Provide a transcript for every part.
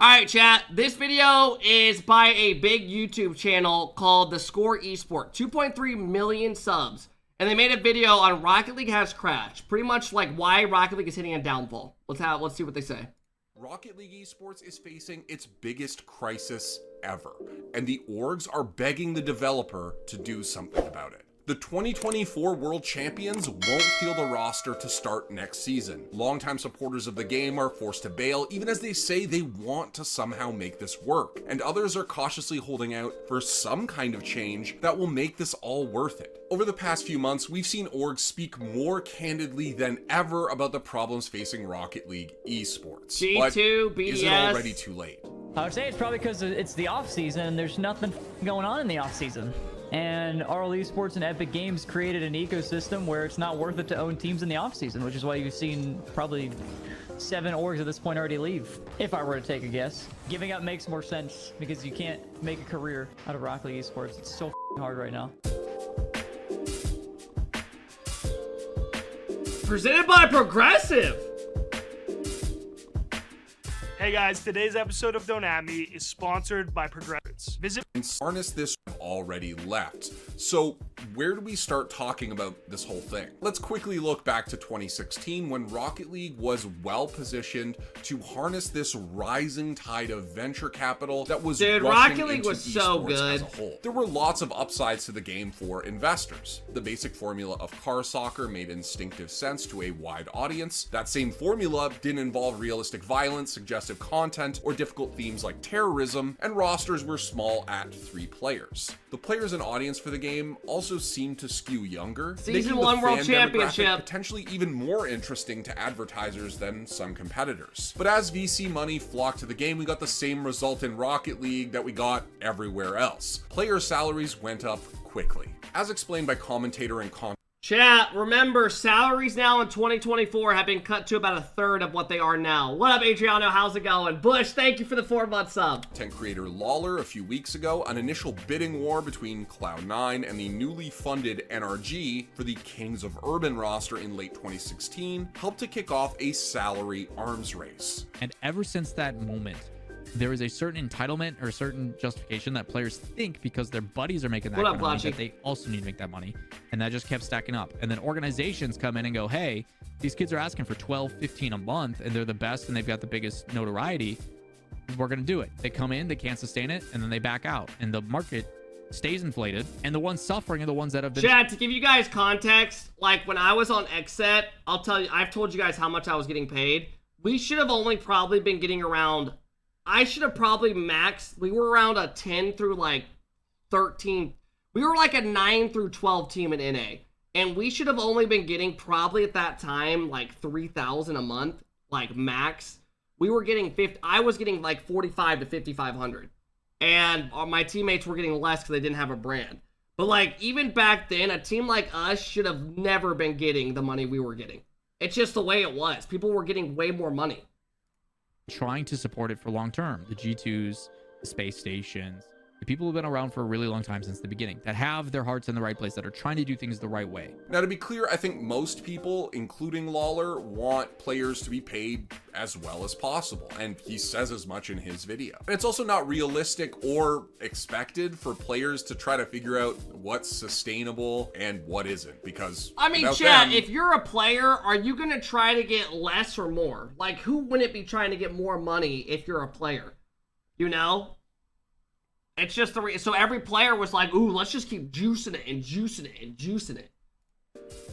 Alright, chat. This video is by a big YouTube channel called The Score Esport. 2.3 million subs. And they made a video on Rocket League has crashed. Pretty much like why Rocket League is hitting a downfall. Let's see what they say. Rocket League Esports is facing its biggest crisis ever, and the orgs are begging the developer to do something about it. The 2024 World Champions won't field a roster to start next season. Longtime supporters of the game are forced to bail, even as they say they want to somehow make this work. And others are cautiously holding out for some kind of change that will make this all worth it. Over the past few months, we've seen orgs speak more candidly than ever about the problems facing Rocket League Esports. G2, but BDS. is it already too late? I would say it's probably because it's the off season and there's nothing going on in the off season. And RL Esports and Epic Games created an ecosystem where it's not worth it to own teams in the off season, which is why you've seen probably 7 orgs at this point already leave. If I were to take a guess, giving up makes more sense because you can't make a career out of Rocket League Esports. It's so hard right now. Presented by Progressive. Hey guys, today's episode of Don't At Me is sponsored by Progressive. Visit And harness this already left. So where do we start talking about this whole thing? Let's quickly look back to 2016 when Rocket League was well positioned to harness this rising tide of venture capital that was rushing Rocket League into was so esports good. as a whole. There were lots of upsides to the game for investors. The basic formula of car soccer made instinctive sense to a wide audience. That same formula didn't involve realistic violence, suggestive content, or difficult themes like terrorism, and rosters were small at 3 players. The players and audience for the game also seemed to skew younger, Season making the 1 World fan Championship demographic potentially even more interesting to advertisers than some competitors. But as VC money flocked to the game, we got the same result in Rocket League that we got everywhere else. Player salaries went up quickly. As explained by commentator and Chat, remember, salaries now in 2024 have been cut to about 1/3 of what they are now. What up, Adriano? How's it going? Bush, thank you for the 4-month sub. content creator Lawler a few weeks ago, an initial bidding war between Cloud9 and the newly funded NRG for the Kings of Urban roster in late 2016 helped to kick off a salary arms race. And ever since that moment, there is a certain entitlement or a certain justification that players think because their buddies are making that What kind up, of money Blotchy? that they also need to make that money. And that just kept stacking up. And then organizations come in and go, hey, these kids are asking for 12, 15 a month and they're the best and they've got the biggest notoriety. We're going to do it. They come in, they can't sustain it, and then they back out. And the market stays inflated. And the ones suffering are the ones that have been... Chat, to give you guys context, like when I was on XSET, I'll tell you, I've told you guys how much I was getting paid. We should have only probably been getting around... I should have probably maxed. We were around a 10 through like 13. We were like a 9 through 12 team in NA. And we should have only been getting probably at that time like 3,000 a month, like max. We were getting 50. I was getting like 45 to 5,500. And my teammates were getting less because they didn't have a brand. But like even back then, a team like us should have never been getting the money we were getting. It's just the way it was. People were getting way more money. trying to support it for long term. The G2s, the space stations, the people who've been around for a really long time since the beginning, that have their hearts in the right place, that are trying to do things the right way. Now, to be clear, I think most people, including Lawler, want players to be paid as well as possible, and he says as much in his video. And it's also not realistic or expected for players to try to figure out what's sustainable and what isn't, because I mean, chat, if you're a player, are you gonna try to get less or more? Like, who wouldn't be trying to get more money if you're a player? You know? It's just so every player was like, ooh, let's just keep juicing it and juicing it and juicing it.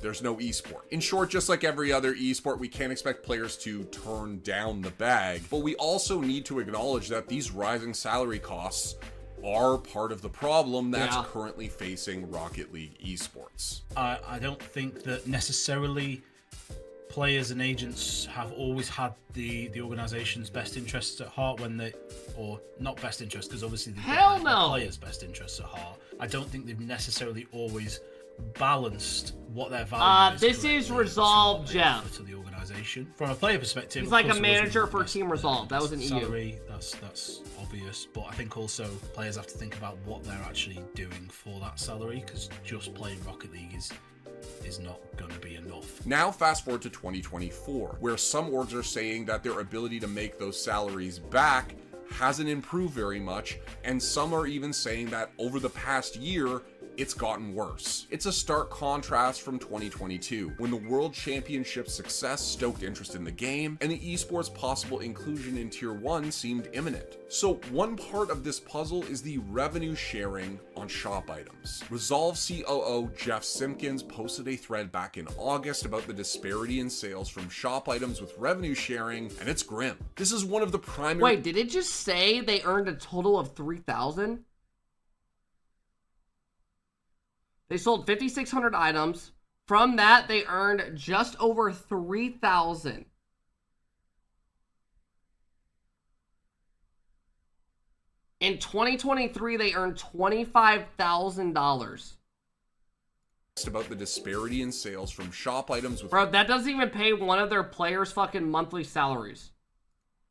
There's no esport. In short, just like every other esport, we can't expect players to turn down the bag, but we also need to acknowledge that these rising salary costs are part of the problem that's currently facing Rocket League esports. I don't think that necessarily players and agents have always had the organization's best interests at heart when they, or not best interests, because obviously they've got the players' best interests at heart. I don't think they've necessarily always balanced what their value is. This is Resolve Jeff. To the organization. From a player perspective, he's like a manager for Team Resolve. That was an salary, that's obvious, but I think also players have to think about what they're actually doing for that salary, because just playing Rocket League is not going to be enough. Now fast forward to 2024, where some orgs are saying that their ability to make those salaries back hasn't improved very much, and some are even saying that over the past year, it's gotten worse. It's a stark contrast from 2022, when the World Championship success stoked interest in the game, and the esports possible inclusion in Tier 1 seemed imminent. So one part of this puzzle is the revenue sharing on shop items. Resolve COO Jeff Simpkins posted a thread back in August about the disparity in sales from shop items with revenue sharing, and it's grim. This is one of the primary— Wait, did it just say they earned a total of 3,000? They sold 5,600 items. From that, they earned just over 3,000. In 2023, they earned $25,000. about the disparity in sales from shop items with— Bro, that doesn't even pay one of their players' fucking monthly salaries.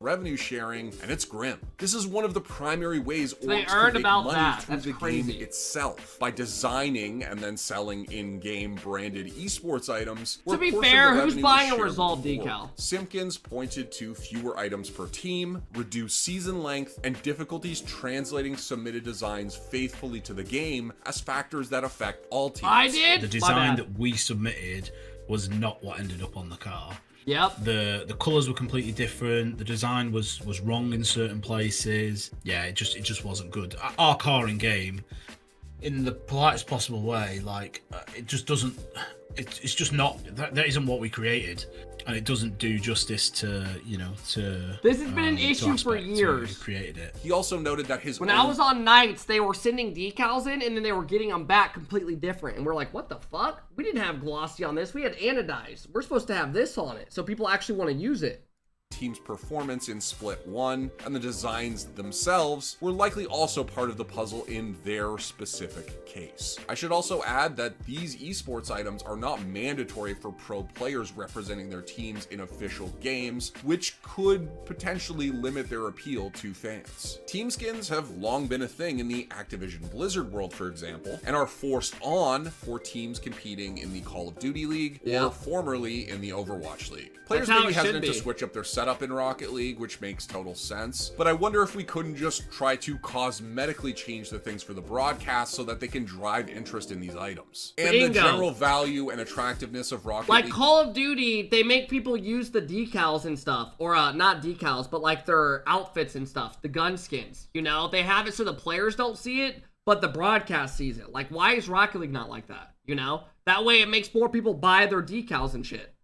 Revenue sharing, and it's grim. This is one of the primary ways They orgs earned can make about money that. through That's the crazy. game itself by designing and then selling in-game branded esports items. To be fair, who's buying a Resolve decal? decal? Simpkins pointed to fewer items per team, reduced season length, and difficulties translating submitted designs faithfully to the game as factors that affect all teams. I did? The design that we submitted was not what ended up on the car. Yep. The colors were completely different. The design was wrong in certain places. Yeah, it just wasn't good. Our car in game, in the politest possible way, like it just doesn't. It's just not. That isn't what we created, and it doesn't do justice to This has been an issue for Aspect years. who created it. He also noted that his When I was on nights, they were sending decals in, and then they were getting them back completely different. And we're like, what the fuck? We didn't have glossy on this. We had anodized. We're supposed to have this on it, so people actually want to use it. team's performance in Split 1 and the designs themselves were likely also part of the puzzle in their specific case. I should also add that these esports items are not mandatory for pro players representing their teams in official games, which could potentially limit their appeal to fans. Team skins have long been a thing in the Activision Blizzard world, for example, and are forced on for teams competing in the Call of Duty League or formerly in the Overwatch League. Players may be hesitant to switch up their setup in Rocket League, which makes total sense, but I wonder if we couldn't just try to cosmetically change the things for the broadcast so that they can drive interest in these items. And the general value and attractiveness of Rocket League. Like Call of Duty, they make people use the decals and stuff, or not decals, but like their outfits and stuff, the gun skins, you know? They have it so the players don't see it, but the broadcast sees it. Like, why is Rocket League not like that, you know? That way it makes more people buy their decals and shit.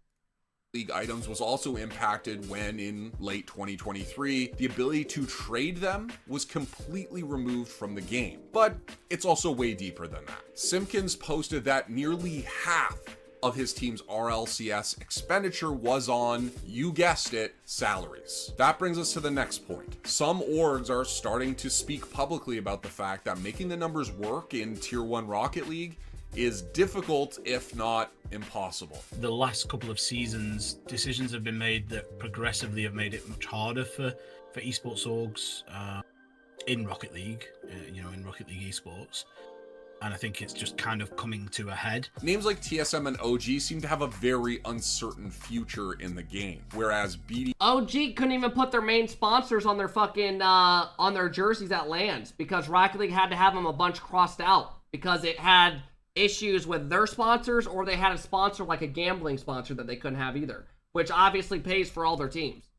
League items was also impacted when in late 2023 the ability to trade them was completely removed from the game, but it's also way deeper than that. Simpkins posted that nearly half of his team's RLCS expenditure was on, you guessed it, salaries. That brings us to the next point. Some orgs are starting to speak publicly about the fact that making the numbers work in Tier 1 Rocket League is difficult, if not impossible. The last couple of seasons, decisions have been made that progressively have made it much harder for esports orgs in Rocket League, in Rocket League esports. And I think it's just kind of coming to a head. Names like TSM and OG seem to have a very uncertain future in the game, whereas OG couldn't even put their main sponsors on their fucking, on their jerseys at LANs because Rocket League had to have them a bunch crossed out because it had issues with their sponsors, or they had a sponsor like a gambling sponsor that they couldn't have either, which obviously pays for all their teams.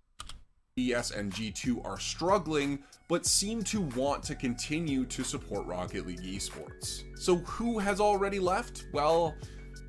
BS and G2 are struggling, but seem to want to continue to support Rocket League esports. So who has already left? Well,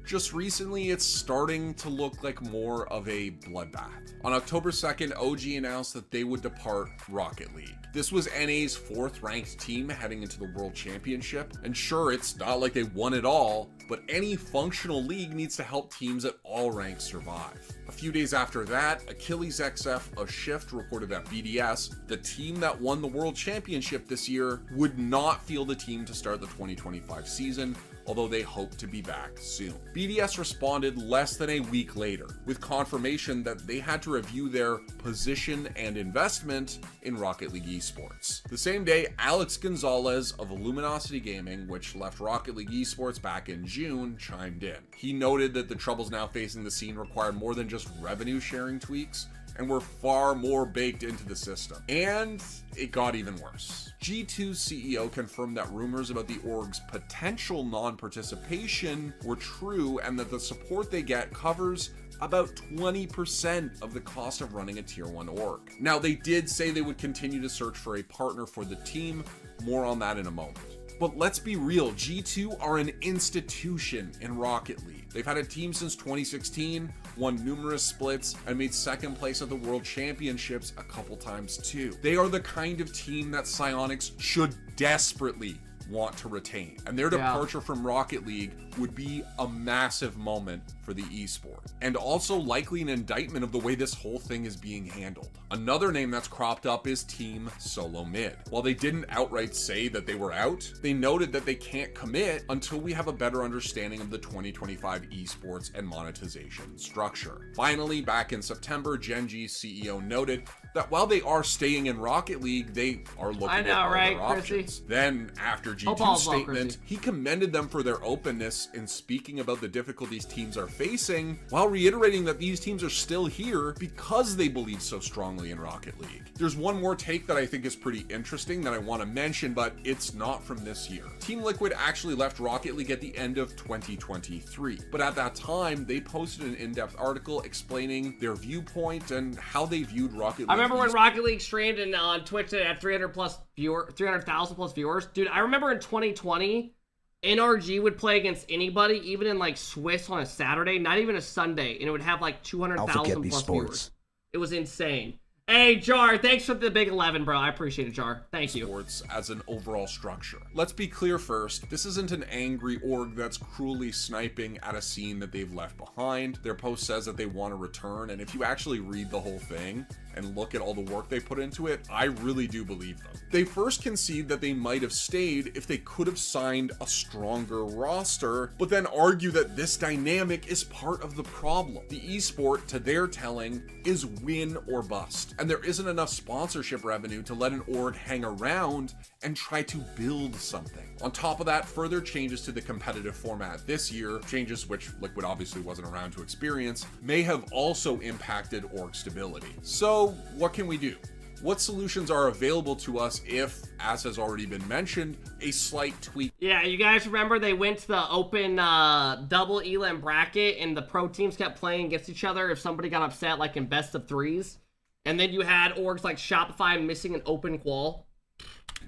just recently it's starting to look like more of a bloodbath. On October 2nd, OG announced that they would depart Rocket League. This was NA's 4th ranked team heading into the World Championship, and sure, it's not like they won it all, but any functional league needs to help teams at all ranks survive. A few days after that, Achilles XF, a Shift, reported that BDS, the team that won the World Championship this year, would not field a team to start the 2025 season, although they hope to be back soon. BDS responded less than a week later, with confirmation that they had to review their position and investment in Rocket League esports. The same day, Alex Gonzalez of Luminosity Gaming, which left Rocket League esports back in June, chimed in. He noted that the troubles now facing the scene require more than just revenue sharing tweaks, and were far more baked into the system. And it got even worse. G2's CEO confirmed that rumors about the org's potential non-participation were true, and that the support they get covers about 20% of the cost of running a tier 1 org. Now, they did say they would continue to search for a partner for the team. More on that in a moment. But let's be real, G2 are an institution in Rocket League. They've had a team since 2016, won numerous splits, and made second place at the World Championships a couple times too. They are the kind of team that Psyonix should desperately want to retain, and their departure from Rocket League would be a massive moment for the esport, and also likely an indictment of the way this whole thing is being handled. Another name that's cropped up is Team Solo Mid. While they didn't outright say that they were out, they noted that they can't commit until we have a better understanding of the 2025 esports and monetization structure. Finally, back in September, Gen.G's CEO noted that while they are staying in Rocket League, they are looking at other options. Then, after G2's statement, he commended them for their openness in speaking about the difficulties teams are facing, while reiterating that these teams are still here because they believe so strongly in Rocket League. There's one more take that I think is pretty interesting that I want to mention, but it's not from this year. Team Liquid actually left Rocket League at the end of 2023, but at that time, they posted an in-depth article explaining their viewpoint and how they viewed Rocket League. I remember when Rocket League streamed and on Twitch it had 300,000 plus viewers. Dude, I remember in 2020, NRG would play against anybody, even in like Swiss on a Saturday, not even a Sunday, and it would have like 200,000 plus viewers. It was insane. Hey, Jar, thanks for the big 11, bro. I appreciate it, Jar. Thank you. Sports as an overall structure. Let's be clear first, this isn't an angry org that's cruelly sniping at a scene that they've left behind. Their post says that they want to return, and if you actually read the whole thing and look at all the work they put into it, I really do believe them. They first concede that they might have stayed if they could have signed a stronger roster, but then argue that this dynamic is part of the problem. The esport, to their telling, is win or bust, and there isn't enough sponsorship revenue to let an org hang around and try to build something. On top of that, further changes to the competitive format this year, changes which Liquid obviously wasn't around to experience, may have also impacted org stability. So what can we do? What solutions are available to us if, as has already been mentioned, a slight tweak? Yeah, you guys remember they went to the open double elim bracket and the pro teams kept playing against each other if somebody got upset, like in best of threes? And then you had orgs like Shopify missing an open qual.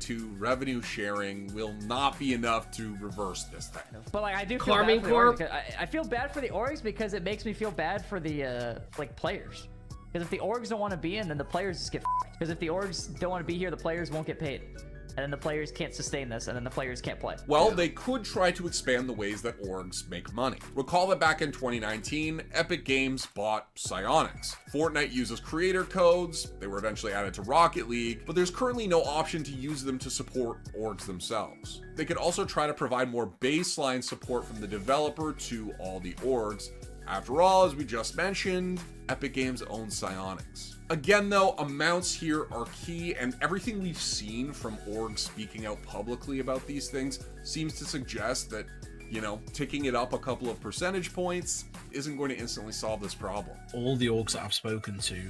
To revenue sharing will not be enough to reverse this thing. But like I do feel bad for the orgs. I feel bad for the orgs because it makes me feel bad for the like players. Because if the orgs don't want to be in, then the players just get f***ed. Because if the orgs don't want to be here, the players won't get paid. And then the players can't sustain this, and then the players can't play. Well, they could try to expand the ways that orgs make money. Recall that back in 2019, Epic Games bought Psyonix. Fortnite uses creator codes, they were eventually added to Rocket League, but there's currently no option to use them to support orgs themselves. They could also try to provide more baseline support from the developer to all the orgs. After all, as we just mentioned, Epic Games owns Psyonix. Again though, amounts here are key, and everything we've seen from orgs speaking out publicly about these things seems to suggest that, you know, ticking it up a couple of percentage points isn't going to instantly solve this problem. All the orgs that I've spoken to,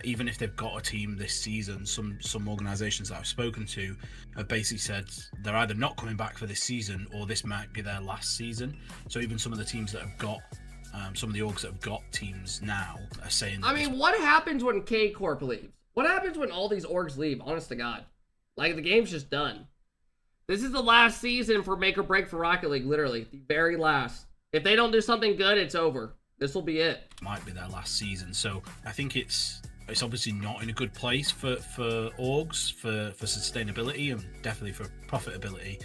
even if they've got a team this season, some organizations that I've spoken to have basically said they're either not coming back for this season or this might be their last season. So even some of the teams that have got some of the orgs that have got teams now are saying that. I mean, what happens when K Corp leaves? What happens when all these orgs leave? Honest to God. Like, the game's just done. This is the last season for make or break for Rocket League, literally. The very last. If they don't do something good, it's over. This will be it. Might be their last season. So I think it's obviously not in a good place for orgs, for sustainability, and definitely for profitability.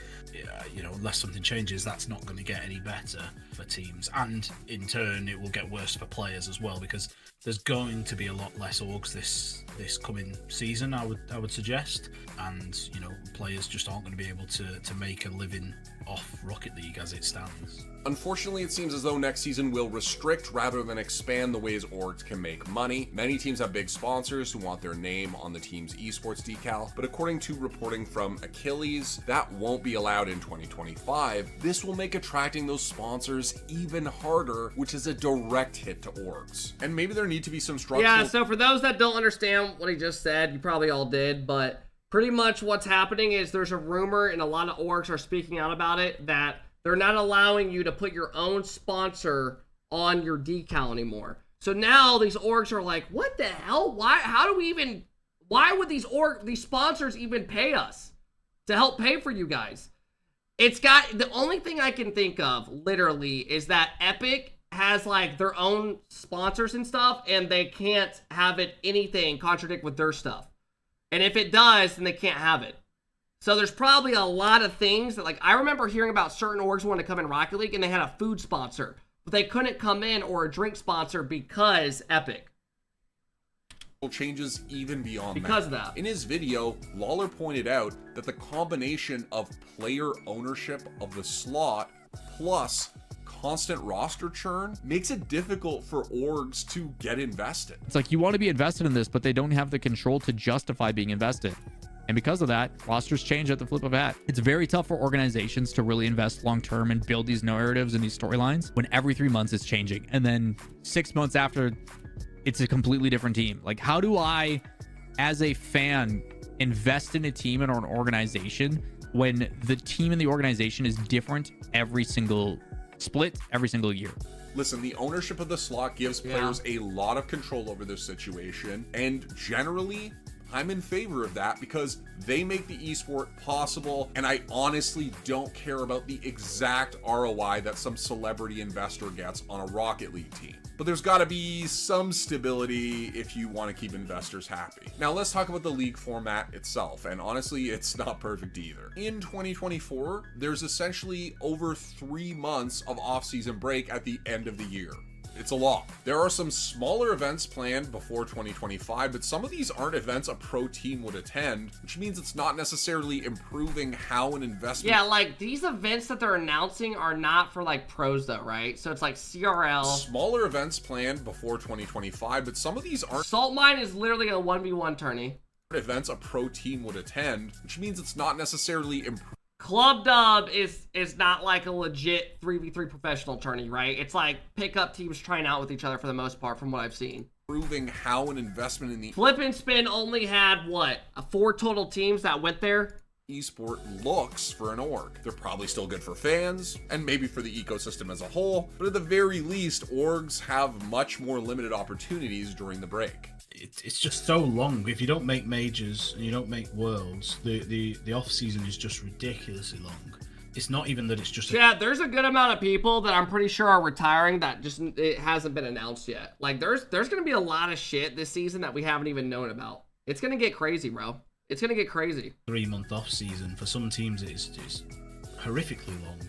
You know, unless something changes, that's not going to get any better for teams, and in turn it will get worse for players as well, because there's going to be a lot less orgs this coming season, I would suggest, and you know, players just aren't going to be able to make a living off Rocket League as it stands. Unfortunately, it seems as though next season will restrict rather than expand the ways orgs can make money. Many teams have big sponsors who want their name on the team's esports decal, but according to reporting from Achilles, that won't be allowed in 2025. This will make attracting those sponsors even harder, which is a direct hit to orgs. And maybe there need to be some structural... Yeah, so for those that don't understand what he just said, you probably all did, but pretty much what's happening is there's a rumor, and a lot of orgs are speaking out about it, that they're not allowing you to put your own sponsor on your decal anymore. So now these orgs are like, what the hell? Why would these sponsors even pay us to help pay for you guys? The only thing I can think of, literally, is that Epic has like their own sponsors and stuff, and they can't have anything contradict with their stuff. And if it does, then they can't have it. So there's probably a lot of things that, like, I remember hearing about certain orgs wanting to come in Rocket League, and they had a food sponsor, but they couldn't come in, or a drink sponsor, because Epic. Changes even beyond because of that. In his video, Lawler pointed out that the combination of player ownership of the slot plus constant roster churn makes it difficult for orgs to get invested. It's like you want to be invested in this, but they don't have the control to justify being invested. And because of that, rosters change at the flip of a hat. It's very tough for organizations to really invest long-term and build these narratives and these storylines when every 3 months it's changing. And then 6 months after, it's a completely different team. Like, how do I, as a fan, invest in a team or an organization when the team and the organization is different every single split, every single year? Listen, the ownership of the slot gives players a lot of control over their situation, and generally, I'm in favor of that because they make the esport possible, and I honestly don't care about the exact ROI that some celebrity investor gets on a Rocket League team. But there's got to be some stability if you want to keep investors happy. Now let's talk about the league format itself, and honestly, it's not perfect either. In 2024, there's essentially over 3 months of off-season break at the end of the year. It's a lot. There are some smaller events planned before 2025, but some of these aren't events a pro team would attend, which means it's not necessarily improving how an investment... Yeah, like, these events that they're announcing are not for, like, pros, though, right? So it's like CRL. Smaller events planned before 2025, but some of these aren't... Salt Mine is literally a 1v1 tourney. Events a pro team would attend, which means it's not necessarily improving. Club Dub is not like a legit 3v3 professional tourney, right? It's like pickup teams trying out with each other for the most part, from what I've seen. Proving how an investment in the Flip and Spin only had, what, 4 total teams that went there? esport looks for an org. They're probably still good for fans, and maybe for the ecosystem as a whole, but at the very least, orgs have much more limited opportunities during the break. It's just so long. If you don't make majors and you don't make worlds, the off season is just ridiculously long. It's not even that it's just yeah, there's a good amount of people that I'm pretty sure are retiring that just it hasn't been announced yet. Like there's gonna be a lot of shit this season that we haven't even known about. It's gonna get crazy, bro. It's gonna get crazy. 3-month off season for some teams it's horrifically long.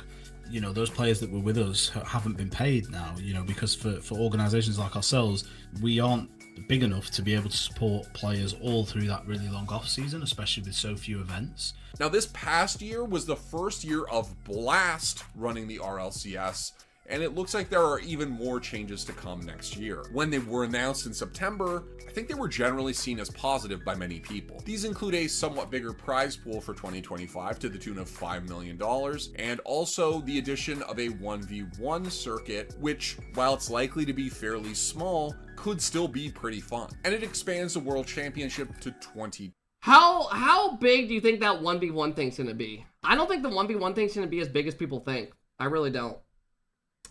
You know, those players that were with us haven't been paid now, you know, because for organizations like ourselves, we aren't big enough to be able to support players all through that really long off season, especially with so few events. Now, this past year was the first year of Blast running the RLCS, and it looks like there are even more changes to come next year. When they were announced in September, I think they were generally seen as positive by many people. These include a somewhat bigger prize pool for 2025 to the tune of $5 million, and also the addition of a 1v1 circuit, which, while it's likely to be fairly small, could still be pretty fun. And it expands the World Championship to 20. How big do you think that 1v1 thing's gonna be? I don't think the 1v1 thing's gonna be as big as people think. I really don't.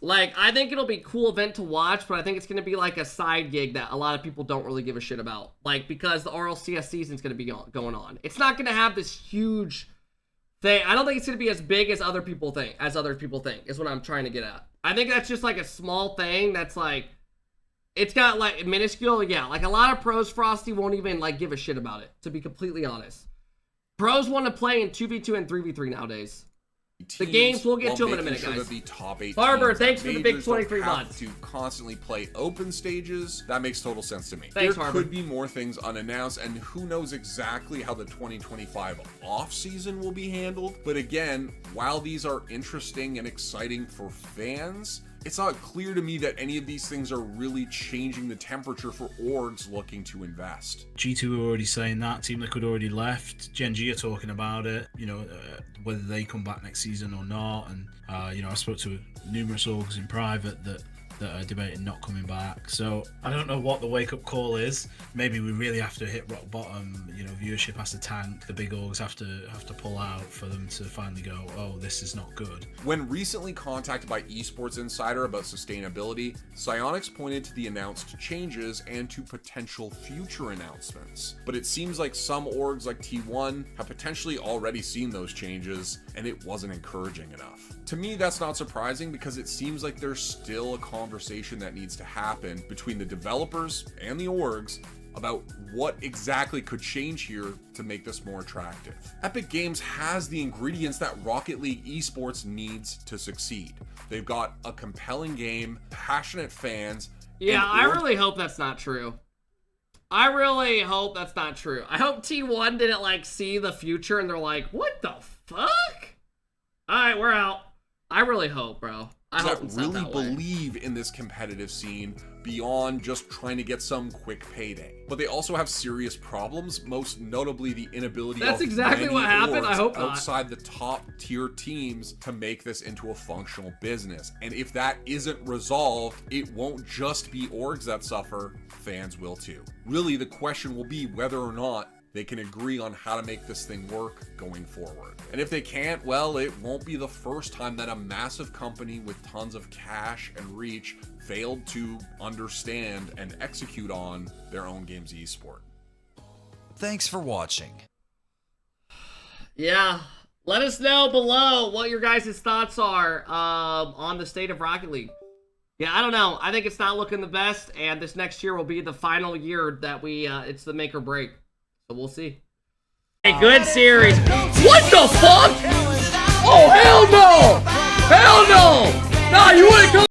Like, I think it'll be a cool event to watch, but I think it's going to be like a side gig that a lot of people don't really give a shit about. Like, because the RLCS season's going to be going on. It's not going to have this huge thing. I don't think it's going to be as big as other people think, is what I'm trying to get at. I think that's just like a small thing that's like, it's got like minuscule, yeah. Like a lot of pros, Frosty won't even like give a shit about it, to be completely honest. Pros want to play in 2v2 and 3v3 nowadays. The games, we'll get to them in a minute, guys. The top 8 Barber, thanks for the big 23 months. To constantly play open stages, that makes total sense to me. Thanks, there Barber. Could be more things unannounced, and who knows exactly how the 2025 off-season will be handled. But again, while these are interesting and exciting for fans, it's not clear to me that any of these things are really changing the temperature for orgs looking to invest. G2 were already saying that. Team Liquid already left. Gen G are talking about it, you know, whether they come back next season or not. And, you know, I spoke to numerous orgs in private that that are debating not coming back. So I don't know what the wake-up call is. Maybe we really have to hit rock bottom. You know, viewership has to tank. The big orgs have to pull out for them to finally go, oh, this is not good. When recently contacted by Esports Insider about sustainability, Psyonix pointed to the announced changes and to potential future announcements. But it seems like some orgs like T1 have potentially already seen those changes, and it wasn't encouraging enough. To me, that's not surprising because it seems like there's still a conversation that needs to happen between the developers and the orgs about what exactly could change here to make this more attractive. Epic Games has the ingredients that Rocket League esports needs to succeed. They've got a compelling game, passionate fans. Yeah, I really hope that's not true. I really hope that's not true. I hope T1 didn't like see the future and they're like, what the fuck? All right, we're out. I really hope, bro. I hope it's really not that way. believe in this competitive scene beyond just trying to get some quick payday. But they also have serious problems, most notably the inability That's of exactly many what happened. I orgs hope not. outside the top tier teams to make this into a functional business. And if that isn't resolved, it won't just be orgs that suffer, fans will too. Really, the question will be whether or not they can agree on how to make this thing work going forward. And if they can't, well, it won't be the first time that a massive company with tons of cash and reach failed to understand and execute on their own game's esport. Thanks for watching. Yeah, let us know below what your guys' thoughts are on the state of Rocket League. Yeah, I don't know. I think it's not looking the best, and this next year will be the final year that it's the make or break. So we'll see. A good series. What the fuck? Oh, hell no! Hell no! Nah, you wouldn't come.